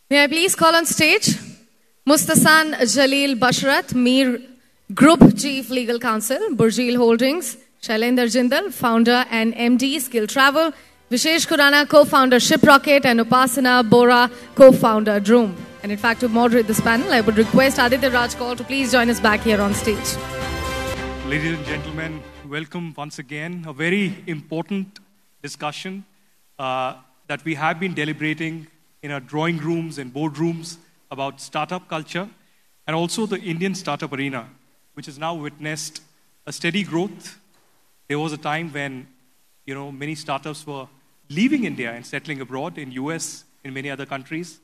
May I please call on stage Mustasan Jalil Basharat, Mir Group Chief Legal Counsel, Burjeel Holdings, Shailendra Jindal, Founder and MD, Skill Travel, Vishesh Khurana, Co-Founder, Shiprocket, and Upasana Bora, Co-Founder, Droom. And in fact, to moderate this panel, I would request Aditya Rajkol to please join us back here on stage. Ladies and gentlemen, welcome once again. A very important discussion that we have been deliberating in our drawing rooms and boardrooms about startup culture and also the Indian startup arena, which has now witnessed a steady growth. There was a time when, many startups were leaving India and settling abroad in US, in many other countries.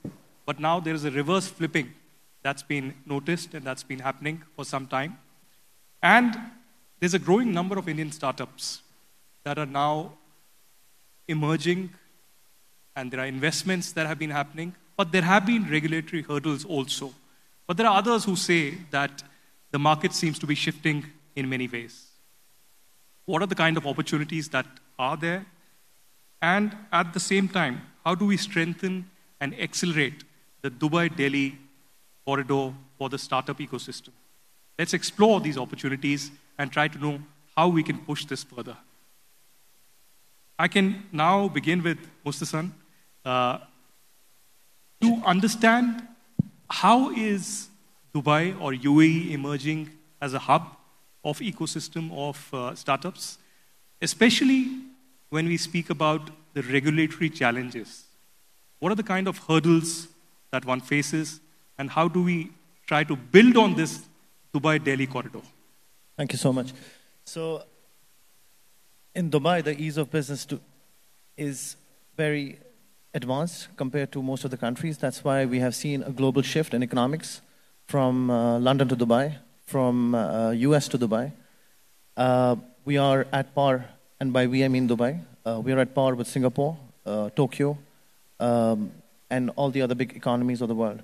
But now there is a reverse flipping that's been noticed and that's been happening for some time. And there's a growing number of Indian startups that are now emerging, and there are investments that have been happening, but there have been regulatory hurdles also. But there are others who say that the market seems to be shifting in many ways. What are the kind of opportunities that are there? And at the same time, how do we strengthen and accelerate the Dubai-Delhi corridor for the startup ecosystem? Let's explore these opportunities and try to know how we can push this further. I can now begin with Mustasan to understand how is Dubai or UAE emerging as a hub of ecosystem of startups, especially when we speak about the regulatory challenges. What are the kind of hurdles that one faces, and how do we try to build on this Dubai-Delhi corridor? Thank you so much. So, in Dubai, the ease of business is very advanced compared to most of the countries. That's why we have seen a global shift in economics from London to Dubai, from US to Dubai. We are at par, and by we I mean Dubai. We are at par with Singapore, Tokyo, and all the other big economies of the world.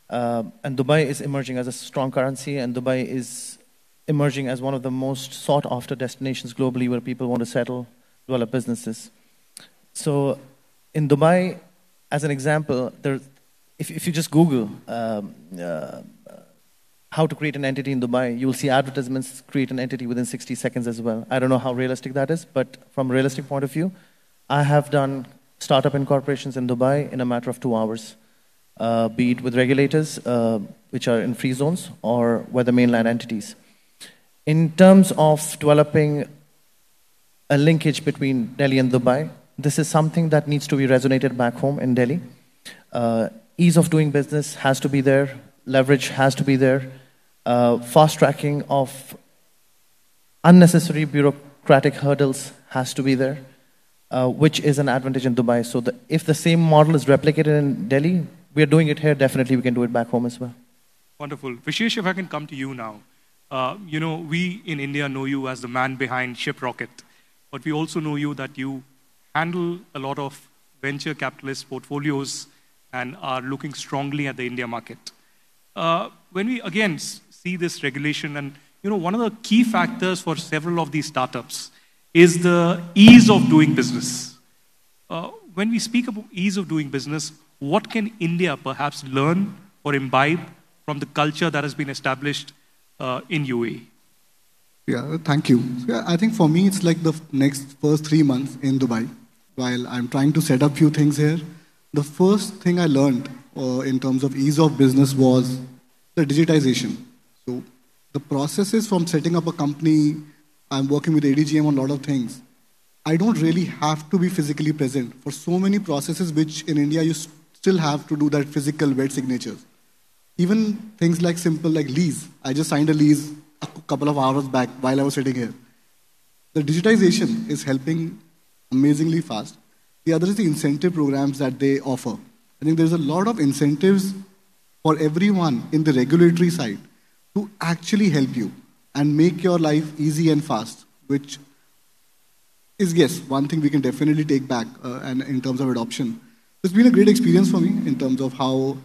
And Dubai is emerging as a strong currency, and Dubai is emerging as one of the most sought-after destinations globally where people want to settle, develop businesses. So in Dubai, as an example, if you just Google how to create an entity in Dubai, you will see advertisements create an entity within 60 seconds as well. I don't know how realistic that is, but from a realistic point of view, I have done startup incorporations in Dubai in a matter of 2 hours, be it with regulators, which are in free zones, or whether mainland entities. In terms of developing a linkage between Delhi and Dubai, this is something that needs to be resonated back home in Delhi. Ease of doing business has to be there, leverage has to be there, fast tracking of unnecessary bureaucratic hurdles has to be there, which is an advantage in Dubai. So if the same model is replicated in Delhi, we are doing it here, definitely we can do it back home as well. Wonderful. Vishesh, if I can come to you now. We in India know you as the man behind Shiprocket, but we also know you that you handle a lot of venture capitalist portfolios and are looking strongly at the India market. When we again see this regulation, and one of the key factors for several of these startups is the ease of doing business. When we speak about ease of doing business, what can India perhaps learn or imbibe from the culture that has been established in UAE? Yeah, thank you. Yeah, I think for me, it's like the first 3 months in Dubai, while I'm trying to set up few things here. The first thing I learned in terms of ease of business was the digitization. So the processes from setting up a company, I'm working with ADGM on a lot of things. I don't really have to be physically present for so many processes, which in India you still have to do that physical wet signatures. Even things like simple like lease. I just signed a lease a couple of hours back while I was sitting here. The digitization is helping amazingly fast. The other is the incentive programs that they offer. I think there's a lot of incentives for everyone in the regulatory side to actually help you and make your life easy and fast, which is, yes, one thing we can definitely take back and in terms of adoption. It's been a great experience for me in terms of how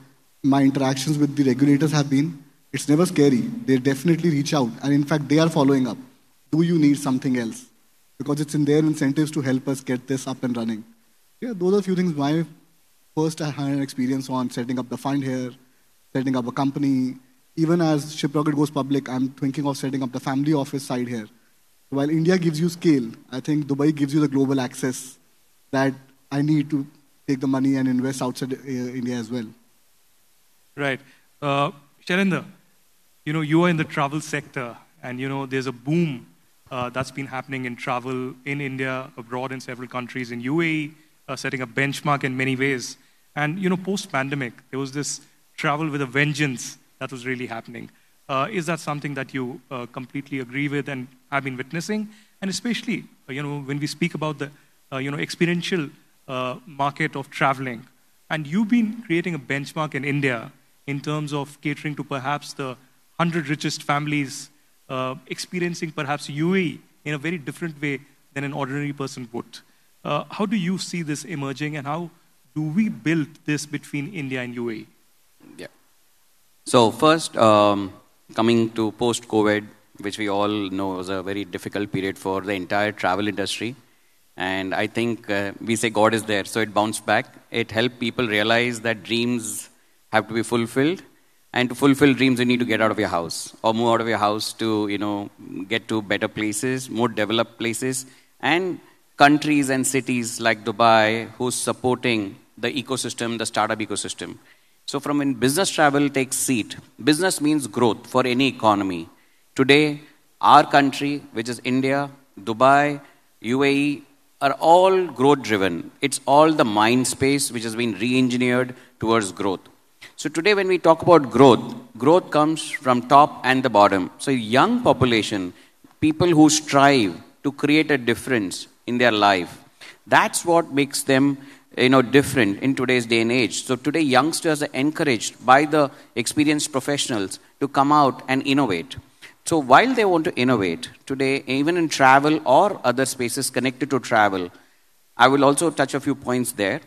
my interactions with the regulators have been. It's never scary. They definitely reach out. And in fact, they are following up. Do you need something else? Because it's in their incentives to help us get this up and running. Yeah, those are a few things my first-hand experience on setting up the fund here, setting up a company. Even as Shiprocket goes public, I'm thinking of setting up the family office side here. While India gives you scale, I think Dubai gives you the global access that I need to take the money and invest outside India as well. Right. Shailendra, you are in the travel sector, and there's a boom that's been happening in travel in India, abroad in several countries, in UAE, setting a benchmark in many ways. And post-pandemic, there was this travel with a vengeance that was really happening. Is that something that you completely agree with and have been witnessing? And especially, when we speak about the, experiential market of traveling, and you've been creating a benchmark in India in terms of catering to perhaps the 100 richest families, experiencing perhaps UAE in a very different way than an ordinary person would. How do you see this emerging, and how do we build this between India and UAE? Yeah. So first, coming to post-COVID, which we all know was a very difficult period for the entire travel industry. And I think we say God is there, so it bounced back. It helped people realize that dreams have to be fulfilled. And to fulfill dreams, you need to get out of your house or move out of your house to, get to better places, more developed places. And countries and cities like Dubai, who's supporting the ecosystem, the startup ecosystem. So from when business travel takes seat, business means growth for any economy. Today, our country, which is India, Dubai, UAE, are all growth driven. It's all the mind space which has been re-engineered towards growth. So today when we talk about growth, growth comes from top and the bottom. So young population, people who strive to create a difference in their life, that's what makes them different in today's day and age. So today youngsters are encouraged by the experienced professionals to come out and innovate. So while they want to innovate, today even in travel or other spaces connected to travel, I will also touch a few points there.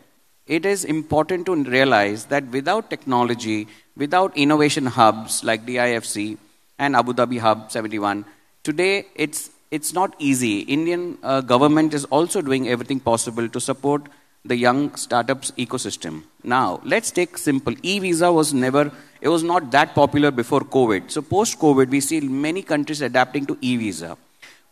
It is important to realize that without technology, without innovation hubs like DIFC and Abu Dhabi Hub 71, today it's not easy. Indian government is also doing everything possible to support the young startups ecosystem. Now, let's take simple. E-visa was not that popular before COVID. So post-COVID, we see many countries adapting to e-visa.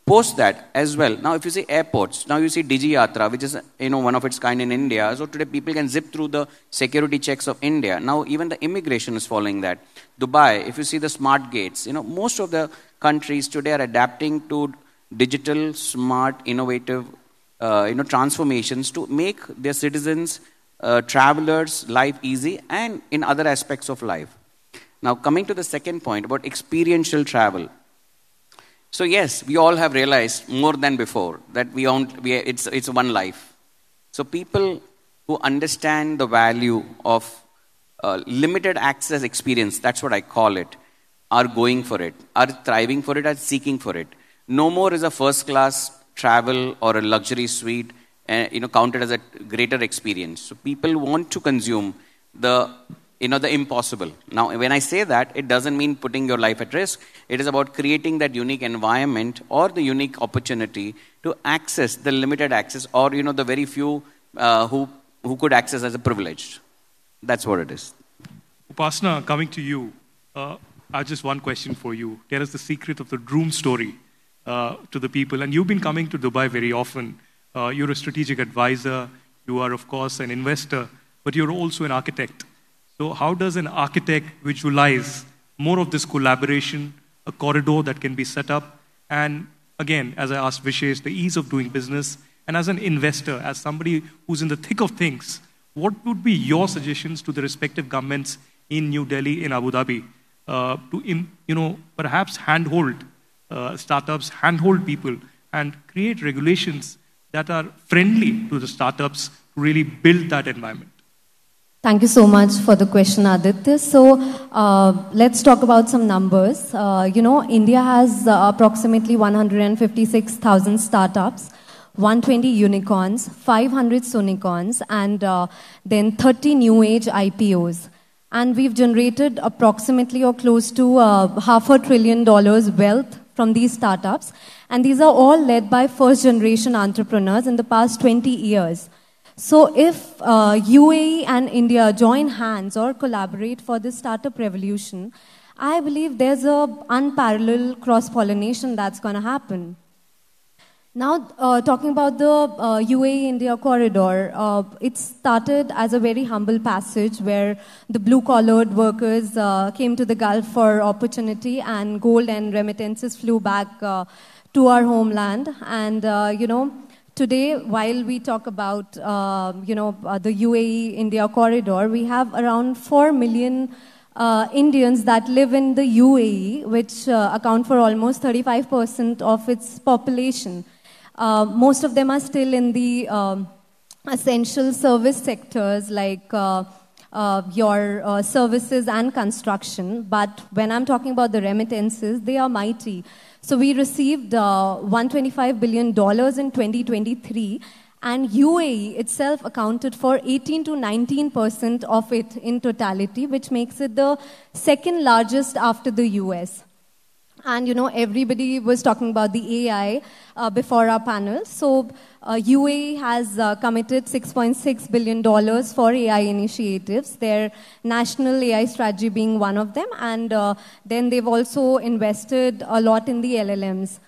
Post that as well. Now, if you see airports, now you see Digi Yatra, which is one of its kind in India. So today people can zip through the security checks of India. Now even the immigration is following that. Dubai, if you see the smart gates, most of the countries today are adapting to digital, smart, innovative, transformations to make their citizens, travelers' life easy and in other aspects of life. Now coming to the second point about experiential travel. So yes, we all have realized more than before that it's one life. So people who understand the value of limited access experience, that's what I call it, are going for it, are thriving for it, are seeking for it. No more is a first class travel or a luxury suite, counted as a greater experience. So people want to consume the impossible. Now, when I say that, it doesn't mean putting your life at risk. It is about creating that unique environment or the unique opportunity to access the limited access or, the very few who could access as a privilege. That's what it is. Upasana, coming to you, I have just one question for you. Tell us the secret of the room story to the people. And you've been coming to Dubai very often. You're a strategic advisor. You are, of course, an investor, but you're also an architect. So how does an architect visualize more of this collaboration, a corridor that can be set up? And again, as I asked Vishesh, the ease of doing business. And as an investor, as somebody who's in the thick of things, what would be your suggestions to the respective governments in New Delhi, in Abu Dhabi, to perhaps handhold startups, handhold people, and create regulations that are friendly to the startups to really build that environment? Thank you so much for the question, Aditya. So let's talk about some numbers. India has approximately 156,000 startups, 120 unicorns, 500 sonicorns, and then 30 new age IPOs. And we've generated approximately or close to $500 billion wealth from these startups. And these are all led by first generation entrepreneurs in the past 20 years. So if UAE and India join hands or collaborate for this startup revolution, I believe there's an unparalleled cross-pollination that's going to happen. Now, talking about the UAE-India corridor, it started as a very humble passage where the blue-collared workers came to the Gulf for opportunity, and gold and remittances flew back to our homeland. And, today, while we talk about, the UAE-India corridor, we have around 4 million Indians that live in the UAE, which account for almost 35% of its population. Most of them are still in the essential service sectors like your services and construction. But when I'm talking about the remittances, they are mighty. So we received $125 billion in 2023, and UAE itself accounted for 18 to 19% of it in totality, which makes it the second largest after the US. And, everybody was talking about the AI before our panel. So UAE has committed $6.6 billion for AI initiatives, their national AI strategy being one of them. And then they've also invested a lot in the LLMs.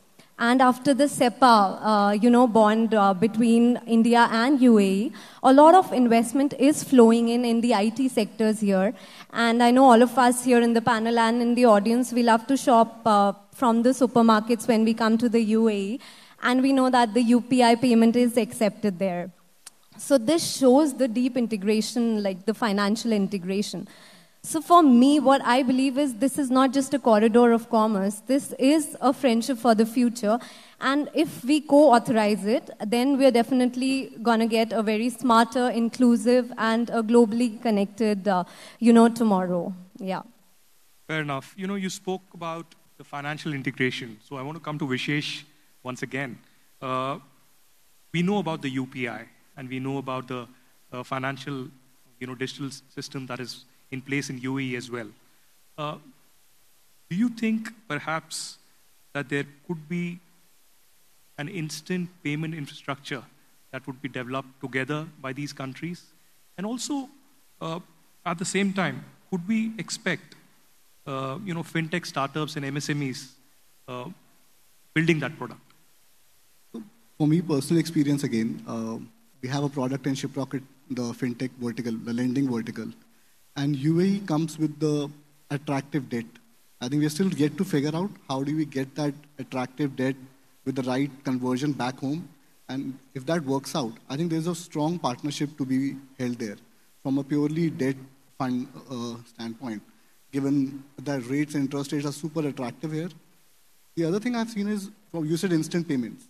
And after the SEPA, bond between India and UAE, a lot of investment is flowing in the IT sectors here. And I know all of us here in the panel and in the audience, we love to shop from the supermarkets when we come to the UAE. And we know that the UPI payment is accepted there. So this shows the deep integration, like the financial integration. So for me, what I believe is this is not just a corridor of commerce. This is a friendship for the future. And if we co-authorize it, then we're definitely going to get a very smarter, inclusive, and a globally connected, tomorrow. Yeah. Fair enough. You spoke about the financial integration. So I want to come to Vishesh once again. We know about the UPI, and we know about the financial, digital system that is in place in UAE as well. Do you think perhaps that there could be an instant payment infrastructure that would be developed together by these countries? And also, at the same time, could we expect, fintech startups and MSMEs building that product? For me, personal experience again, we have a product in Shiprocket, the fintech vertical, the lending vertical. And UAE comes with the attractive debt. I think we're still yet to figure out how do we get that attractive debt with the right conversion back home. And if that works out, I think there's a strong partnership to be held there from a purely debt fund standpoint, given that rates and interest rates are super attractive here. The other thing I've seen is, you said instant payments.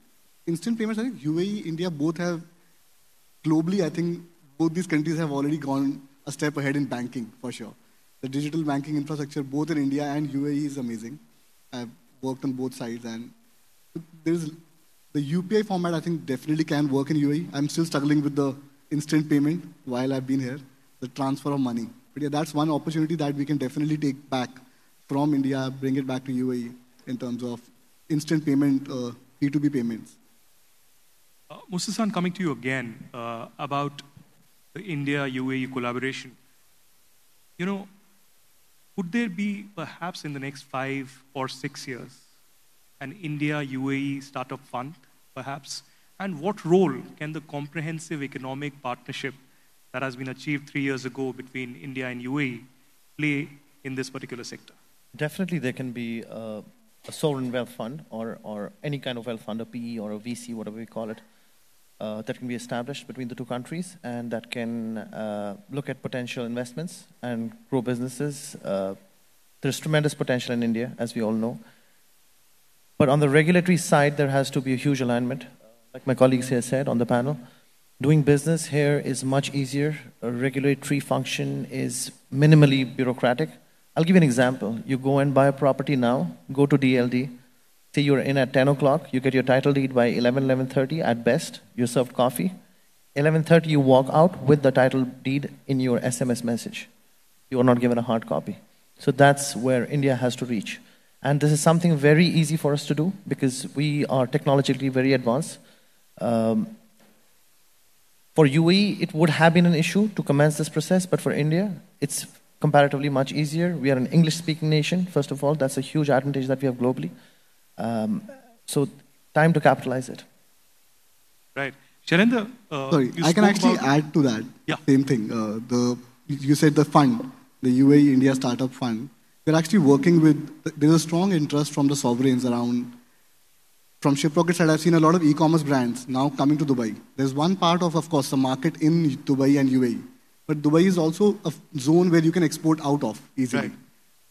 Instant payments, I think UAE, India both have, globally, I think both these countries have already gone a step ahead in banking, for sure. The digital banking infrastructure, both in India and UAE, is amazing. I've worked on both sides, and there's the UPI format, I think, definitely can work in UAE. I'm still struggling with the instant payment while I've been here, the transfer of money. But yeah, that's one opportunity that we can definitely take back from India, bring it back to UAE in terms of instant payment, P2B payments. Mustasan, coming to you again about the India-UAE collaboration. Could there be perhaps in the next 5 or 6 years an India-UAE startup fund, perhaps? And what role can the comprehensive economic partnership that has been achieved 3 years ago between India and UAE play in this particular sector? Definitely there can be a sovereign wealth fund or any kind of wealth fund, a PE or a VC, whatever we call it, that can be established between the two countries and that can look at potential investments and grow businesses. There's tremendous potential in India, as we all know. But on the regulatory side, there has to be a huge alignment. Like my colleagues here said on the panel, doing business here is much easier. A regulatory function is minimally bureaucratic. I'll give you an example. You go and buy a property now, go to DLD, say you're in at 10 o'clock, you get your title deed by 11:30 at best, you're served coffee. 11:30 you walk out with the title deed in your SMS message. You are not given a hard copy. So that's where India has to reach. And this is something very easy for us to do because we are technologically very advanced. For UAE, it would have been an issue to commence this process, but for India, it's comparatively much easier. We are an English-speaking nation, first of all. That's a huge advantage that we have globally. So time to capitalize it. Right. Shailendra, sorry, I can actually add to that. Yeah. Same thing. You said the fund, the UAE India Startup Fund. We're actually working with, there's a strong interest from the sovereigns around. From Shiprocket side, I've seen a lot of e-commerce brands now coming to Dubai. There's one part of course, the market in Dubai and UAE. But Dubai is also a zone where you can export out of easily. Right.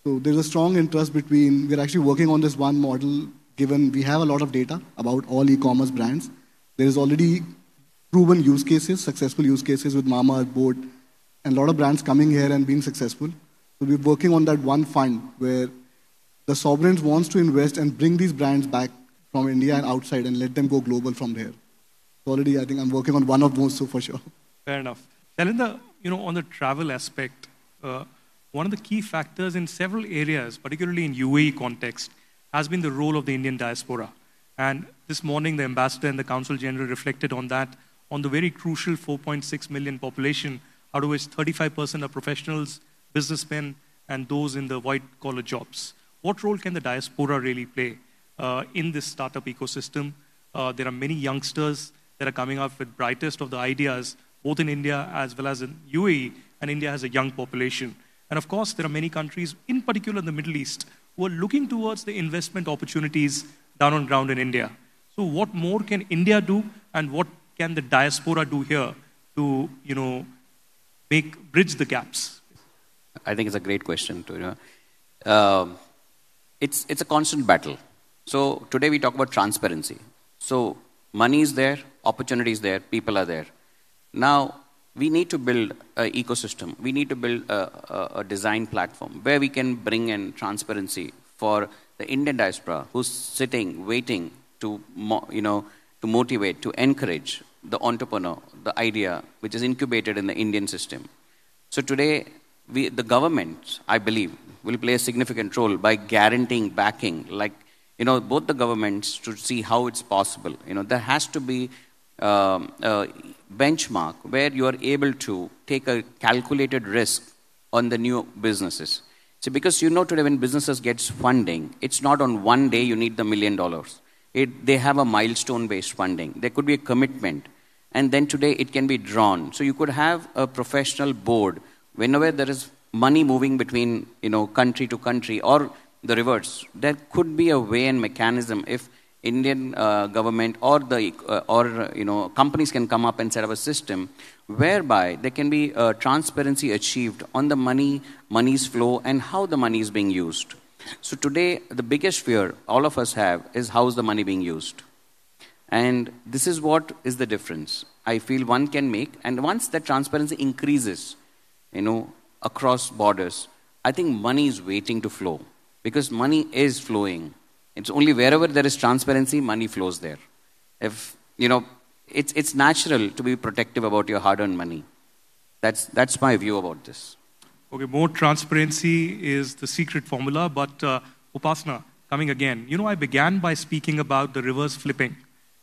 So there's a strong interest between, we're actually working on this one model, given we have a lot of data about all e-commerce brands. There is already proven use cases, successful use cases with Mama, Boat, and a lot of brands coming here and being successful. So we're working on that one fund where the sovereigns wants to invest and bring these brands back from India and outside and let them go global from there. So already, I think I'm working on one of those, so for sure. Fair enough. Shailendra, on the travel aspect, one of the key factors in several areas, particularly in UAE context, has been the role of the Indian diaspora. And this morning, the ambassador and the Consul General reflected on that, on the very crucial 4.6 million population, out of which 35% are professionals, businessmen, and those in the white-collar jobs. What role can the diaspora really play in this startup ecosystem? There are many youngsters that are coming up with brightest of the ideas, both in India as well as in UAE, and India has a young population. And of course, there are many countries, in particular in the Middle East, who are looking towards the investment opportunities down on ground in India. So what more can India do, and what can the diaspora do here to, bridge the gaps? I think it's a great question. It's a constant battle. So today we talk about transparency. So money is there, opportunity is there, people are there. Now we need to build an ecosystem. We need to build a design platform where we can bring in transparency for the Indian diaspora who's sitting, waiting to motivate, to encourage the entrepreneur, the idea which is incubated in the Indian system. So today, the government, I believe, will play a significant role by guaranteeing, backing, both the governments to see how it's possible. There has to be a benchmark where you are able to take a calculated risk on the new businesses. So because today when businesses gets funding, it's not on one day you need the $1 million. They have a milestone-based funding. There could be a commitment. And then today it can be drawn. So you could have a professional board whenever there is money moving between, country to country or the reverse. There could be a way and mechanism if Indian government or companies can come up and set up a system whereby there can be transparency achieved on the money's flow and how the money is being used. So today, the biggest fear all of us have is how is the money being used. And this is what is the difference I feel one can make. And once that transparency increases, across borders, I think money is waiting to flow because money is flowing. It's only wherever there is transparency, money flows there. If, it's natural to be protective about your hard-earned money. That's my view about this. Okay, more transparency is the secret formula, but Upasana, coming again. I began by speaking about the reverse flipping.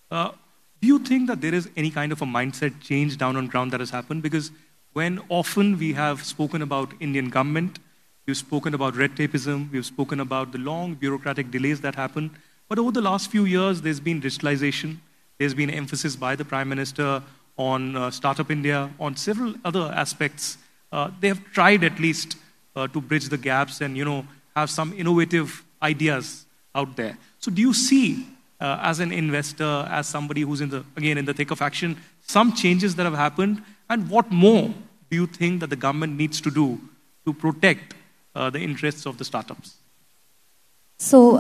Do you think that there is any kind of a mindset change down on ground that has happened? Because when often we have spoken about Indian government, we've spoken about red tapeism, we've spoken about the long bureaucratic delays that happen. But over the last few years, there's been digitalization. There's been emphasis by the Prime Minister on Startup India, on several other aspects. They have tried at least to bridge the gaps and, have some innovative ideas out there. So do you see, as an investor, as somebody who's in the thick of action, some changes that have happened? And what more do you think that the government needs to do to protect the interests of the startups? So,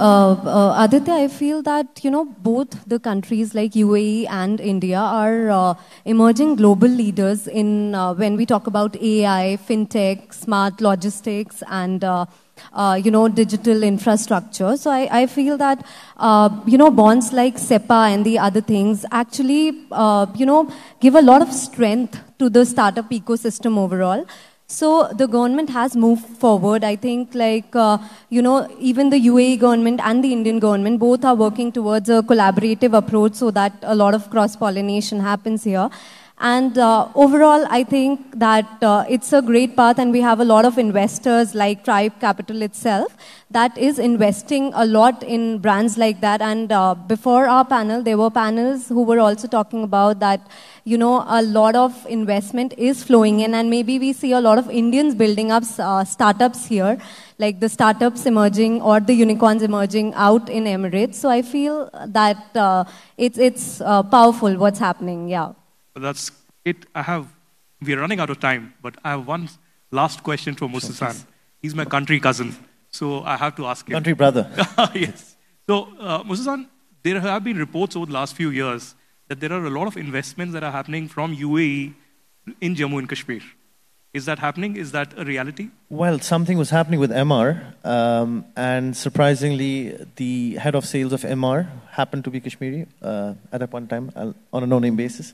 Aditya, I feel that, both the countries like UAE and India are emerging global leaders in when we talk about AI, fintech, smart logistics, and, digital infrastructure. So I feel that, bonds like SEPA and the other things actually, give a lot of strength to the startup ecosystem overall. So the government has moved forward. I think even the UAE government and the Indian government both are working towards a collaborative approach so that a lot of cross-pollination happens here. And overall, I think that it's a great path, and we have a lot of investors like Tribe Capital itself that is investing a lot in brands like that. And before our panel, there were panels who were also talking about that, you know, a lot of investment is flowing in, and maybe we see a lot of Indians building up startups here, like the startups emerging or the unicorns emerging out in Emirates. So I feel that it's powerful what's happening, yeah. That's it. We're running out of time, but I have one last question for Mustasan. He's my country cousin, so I have to ask him. Country brother. Yes. So, Mustasan, there have been reports over the last few years that there are a lot of investments that are happening from UAE in Jammu and Kashmir. Is that happening? Is that a reality? Well, something was happening with MR, and surprisingly, the head of sales of MR happened to be Kashmiri at that point in time, on a no-name basis.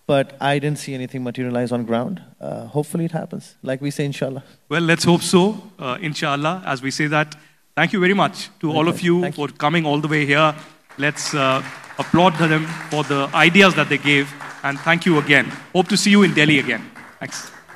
But I didn't see anything materialize on ground. Hopefully it happens. Like we say, inshallah. Well, let's hope so, inshallah. As we say that, thank you very much to all of you for coming all the way here. Let's applaud them for the ideas that they gave. And thank you again. Hope to see you in Delhi again. Thanks.